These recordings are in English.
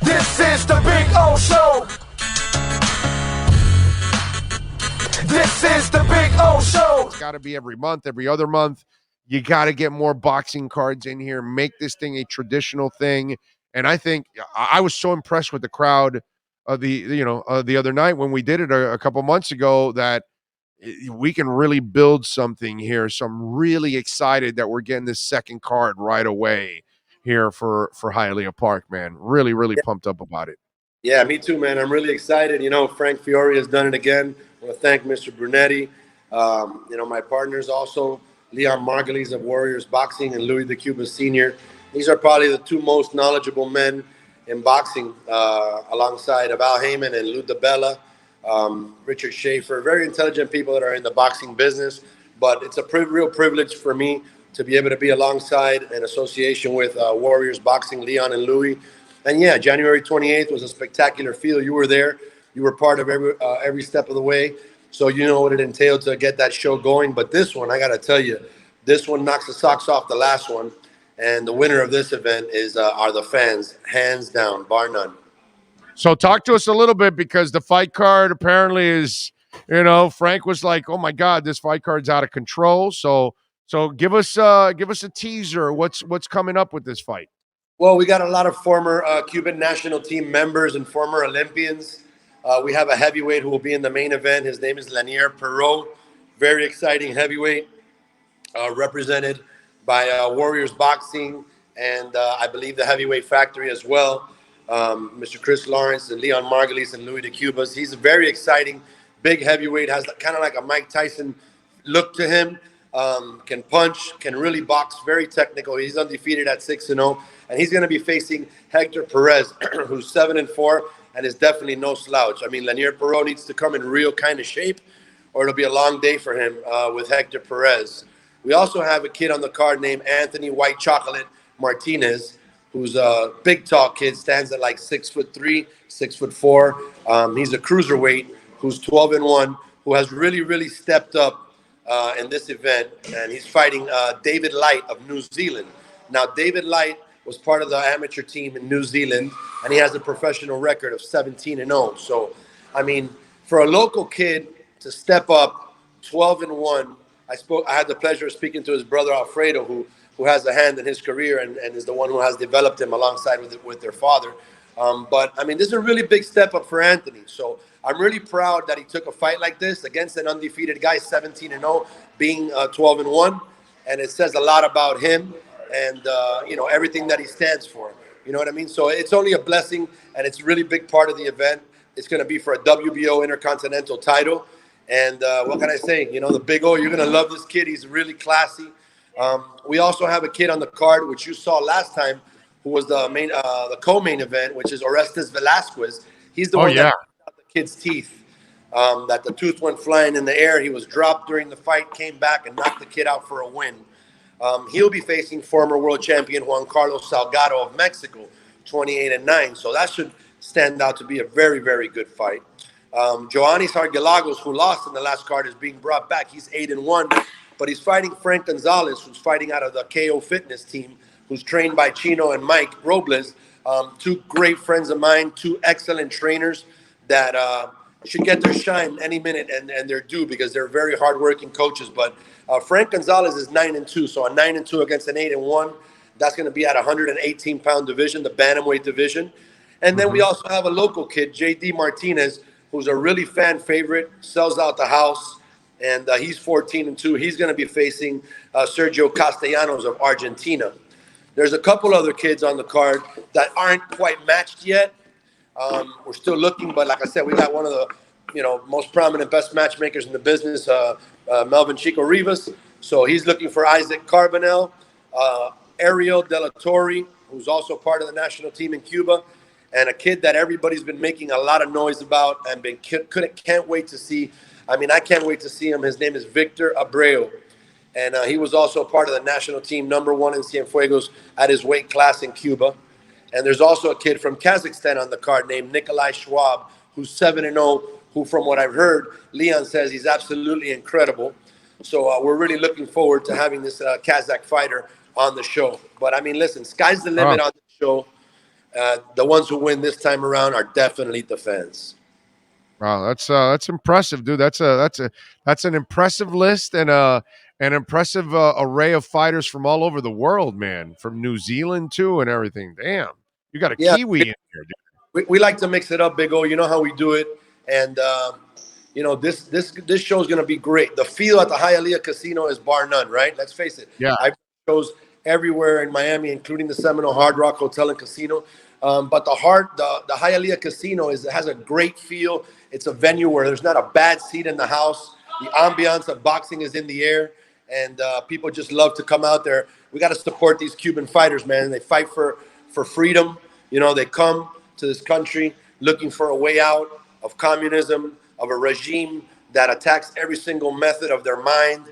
This is the Big O Show. This is the Big O Show. It's got to be every month, every other month. You got to get more boxing cards in here. Make this thing a traditional thing. And I think I was so impressed with the crowd the other night when we did it a couple months ago that we can really build something here. So I'm really excited that we're getting this second card right away here for Hialeah Park, man. Really, really pumped up about it. Yeah, me too, man. I'm really excited. You know, Frank Fiore has done it again. I want to thank Mr. Brunetti. My partners also, Leon Margulies of Warriors Boxing and Louis DeCuba Sr. These are probably the two most knowledgeable men in boxing, alongside of Al Heyman and Lou DiBella, Richard Schaefer. Very intelligent people that are in the boxing business. But it's a real privilege for me to be able to be alongside an association with Warriors Boxing, Leon and Louis. And yeah, January 28th was a spectacular field. You were there. You were part of every step of the way. So you know what it entailed to get that show going. But this one, I got to tell you, this one knocks the socks off the last one. And the winner of this event are the fans, hands down, bar none. So talk to us a little bit, because the fight card apparently is, Frank was like, "Oh my God, this fight card's out of control." So give us a teaser. What's coming up with this fight? Well, we got a lot of former Cuban national team members and former Olympians. We have a heavyweight who will be in the main event. His name is Lanier Perot. Very exciting heavyweight, represented by Warriors Boxing and I believe the Heavyweight Factory as well. Mr. Chris Lawrence and Leon Margulies and Louis DeCubas. He's a very exciting, big heavyweight, has kind of like a Mike Tyson look to him. Can punch, can really box, very technical. He's undefeated at 6-0, and he's going to be facing Hector Perez, who's 7-4, and is definitely no slouch. I mean, Lanier Perot needs to come in real kind of shape, or it'll be a long day for him with Hector Perez. We also have a kid on the card named Anthony White Chocolate Martinez, who's a big tall kid, stands at like 6'3", 6'4". He's a cruiserweight who's 12-1, who has really, really stepped up in this event, and he's fighting David Light of New Zealand. Now, David Light was part of the amateur team in New Zealand, and he has a professional record of 17-0. So, I mean, for a local kid to step up 12-1, I had the pleasure of speaking to his brother Alfredo, who has a hand in his career and is the one who has developed him alongside with their father. But, I mean, this is a really big step up for Anthony. So I'm really proud that he took a fight like this against an undefeated guy, 17-0, being 12-1. And it says a lot about him and, everything that he stands for. You know what I mean? So it's only a blessing, and it's a really big part of the event. It's going to be for a WBO Intercontinental title. And what can I say? You know, the Big O, you're going to love this kid. He's really classy. We also have a kid on the card, which you saw last time, who was the co-main event, which is Orestes Velasquez. He's the one that knocked out the kid's teeth. That the tooth went flying in the air. He was dropped during the fight, came back, and knocked the kid out for a win. He'll be facing former world champion Juan Carlos Salgado of Mexico, 28-9. So that should stand out to be a very, very good fight. Joannis Argelagos, who lost in the last card, is being brought back. He's 8-1, but he's fighting Frank Gonzalez, who's fighting out of the KO Fitness team, who's trained by Chino and Mike Robles, two great friends of mine, two excellent trainers that should get their shine any minute, and they're due because they're very hardworking coaches. But Frank Gonzalez is 9-2, so a 9-2 against an 8-1. That's going to be at 118-pound division, the bantamweight division. And then we also have a local kid, J.D. Martinez, who's a really fan favorite, sells out the house, and he's 14-2. He's going to be facing Sergio Castellanos of Argentina. There's a couple other kids on the card that aren't quite matched yet. We're still looking, but like I said, we got one of the most prominent, best matchmakers in the business, Melvin Chico Rivas. So he's looking for Isaac Carbonell, Ariel De La Torre, who's also part of the national team in Cuba, and a kid that everybody's been making a lot of noise about and can't wait to see. I mean, I can't wait to see him. His name is Victor Abreu, and he was also part of the national team, #1 in Cienfuegos at his weight class in Cuba. And there's also a kid from Kazakhstan on the card named Nikolai Schwab, who's 7-0, who, from what I've heard, Leon says he's absolutely incredible. So we're really looking forward to having this Kazakh fighter on the show. But, I mean, listen, sky's the limit on the show. The ones who win this time around are definitely the fans. Wow, that's impressive, dude. That's an impressive list and an impressive array of fighters from all over the world, man. From New Zealand too, and everything. Damn, you got a Yeah, Kiwi in here, dude. we like to mix it up, Big O. You know how we do it, and this show is going to be great. The feel at the Hialeah Casino is bar none, right? Let's face it. Yeah, I've shows everywhere in Miami, including the Seminole Hard Rock Hotel and Casino. But the Hialeah Casino has a great feel. It's a venue where there's not a bad seat in the house. The ambiance of boxing is in the air, and people just love to come out there. We got to support these Cuban fighters, man. They fight for freedom. They come to this country looking for a way out of communism, of a regime that attacks every single method of their mind,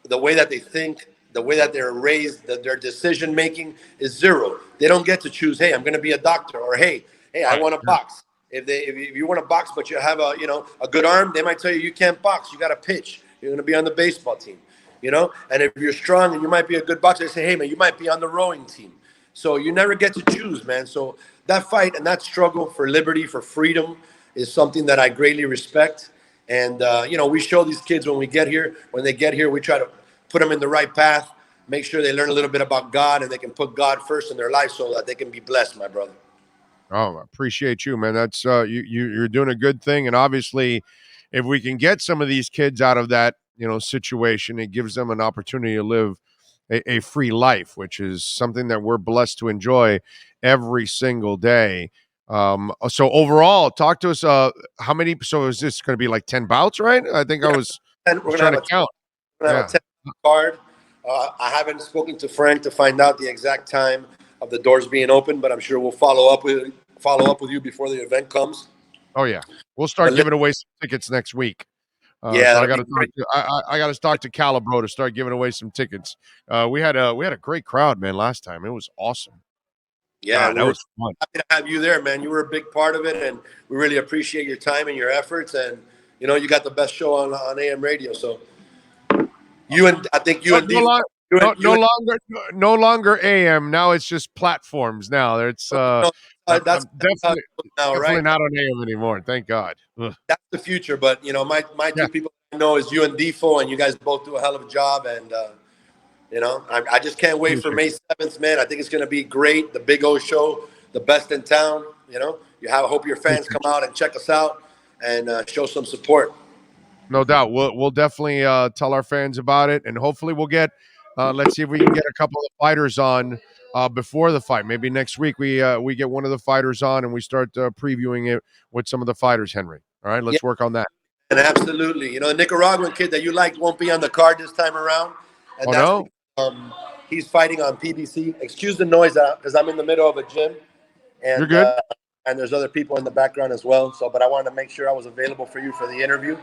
the way that they think, the way that they're raised, their decision making is zero. They don't get to choose. Hey, I'm going to be a doctor, or hey, I want to box. If you want to box, but you have a good arm, they might tell you you can't box. You got to pitch. You're going to be on the baseball team, And if you're strong and you might be a good boxer, they say, hey man, you might be on the rowing team. So you never get to choose, man. So that fight and that struggle for liberty, for freedom, is something that I greatly respect. And we show these kids when they get here, we try to put them in the right path, make sure they learn a little bit about God, and they can put God first in their life so that they can be blessed, my brother. Oh, I appreciate you, man. That's you're doing a good thing, and obviously, if we can get some of these kids out of that situation, it gives them an opportunity to live a free life, which is something that we're blessed to enjoy every single day. So overall, talk to us. How many? So is this going to be like 10 bouts, right? I think I was trying to count. We're gonna have a 10 card. I haven't spoken to Frank to find out the exact time of the doors being open, but I'm sure we'll follow up with you before the event comes. Oh yeah, we'll start giving away some tickets next week. Yeah, so I got to I got to talk to Calibro to start giving away some tickets. We had a great crowd, man. Last time it was awesome. Yeah, God, that was fun. Happy to have you there, man. You were a big part of it, and we really appreciate your time and your efforts. And you got the best show on AM radio. So I think you and no longer AM. Now it's just platforms. Now it's that's definitely not on AM anymore. Thank God. Ugh. That's the future. But my two people I know is you and Defo, and you guys both do a hell of a job. And I just can't wait for May 7th, man. I think it's going to be great. The Big O show, the best in town. I hope your fans come out and check us out and show some support. No doubt. We'll definitely tell our fans about it, and hopefully we'll get. Let's see if we can get a couple of fighters on before the fight. Maybe next week we get one of the fighters on and we start previewing it with some of the fighters. Henry. All right, let's work on that. And absolutely, the Nicaraguan kid that you liked won't be on the card this time around. And he's fighting on PBC. Excuse the noise because I'm in the middle of a gym. And, you're good. And there's other people in the background as well. But I wanted to make sure I was available for you for the interview.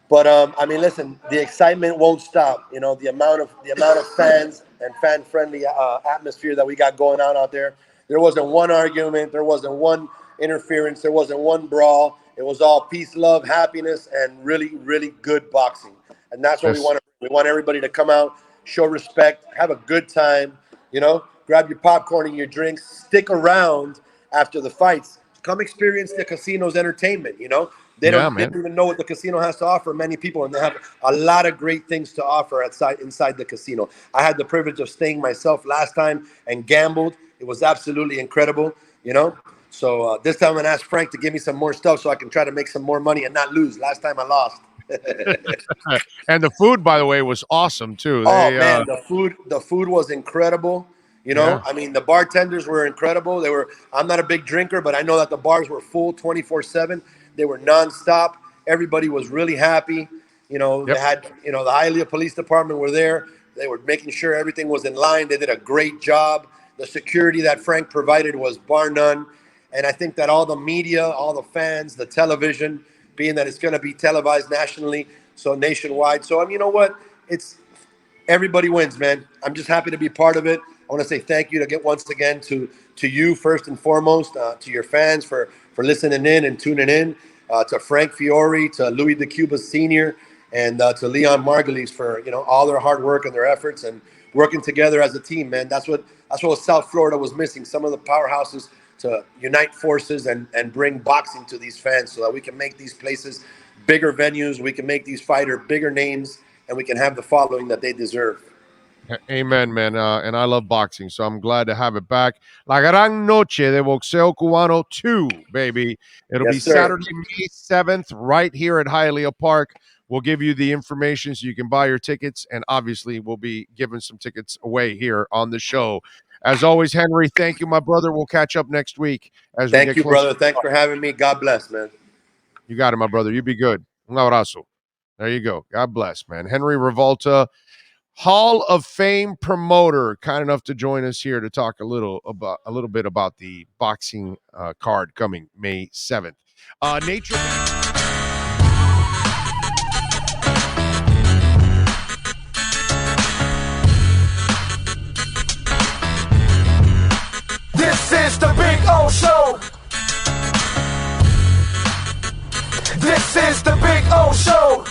But listen, the excitement won't stop. The amount of fans and fan-friendly atmosphere that we got going on out there. There wasn't one argument. There wasn't one interference. There wasn't one brawl. It was all peace, love, happiness, and really, really good boxing. And that's what we want. We want everybody to come out, show respect, have a good time. Grab your popcorn and your drinks. Stick around after the fights. Come experience the casino's entertainment. They don't even know what the casino has to offer, many people, and they have a lot of great things to offer inside the casino. I had the privilege of staying myself last time and gambled. It was absolutely incredible, So this time I'm going to ask Frank to give me some more stuff so I can try to make some more money and not lose. Last time I lost. And the food, by the way, was awesome, too. Man, the food was incredible. The bartenders were incredible. I'm not a big drinker, but I know that the bars were full 24/7. They were nonstop. Everybody was really happy. They had, the Hialeah Police Department were there. They were making sure everything was in line. They did a great job. The security that Frank provided was bar none. And I think that all the media, all the fans, the television, being that it's going to be televised nationally, so nationwide. So, you know what? Everybody wins, man. I'm just happy to be part of it. I want to say thank you once again to you first and foremost, to your fans for listening in and tuning in, to Frank Fiore, to Louis de Cuba Sr., and to Leon Margulies for all their hard work and their efforts and working together as a team, man. That's what South Florida was missing. Some of the powerhouses to unite forces and bring boxing to these fans so that we can make these places bigger venues, we can make these fighters bigger names, and we can have the following that they deserve. Amen, man. And I love boxing, so I'm glad to have it back. La Gran Noche de Boxeo Cubano 2, baby. It'll be Yes, sir. Saturday, May 7th, right here at Hialeah Park. We'll give you the information so you can buy your tickets, and obviously we'll be giving some tickets away here on the show. As always, Henry, thank you, my brother. We'll catch up next week as we Thank get you, closer. brother. Thanks for having me. God bless, man. You got it, my brother. You be good. Un abrazo. There you go. God bless, man. Henry Rivalta, Hall of Fame promoter, kind enough to join us here to talk a little bit about the boxing card coming May 7th. Nature. This is the Big O Show. This is the Big O Show.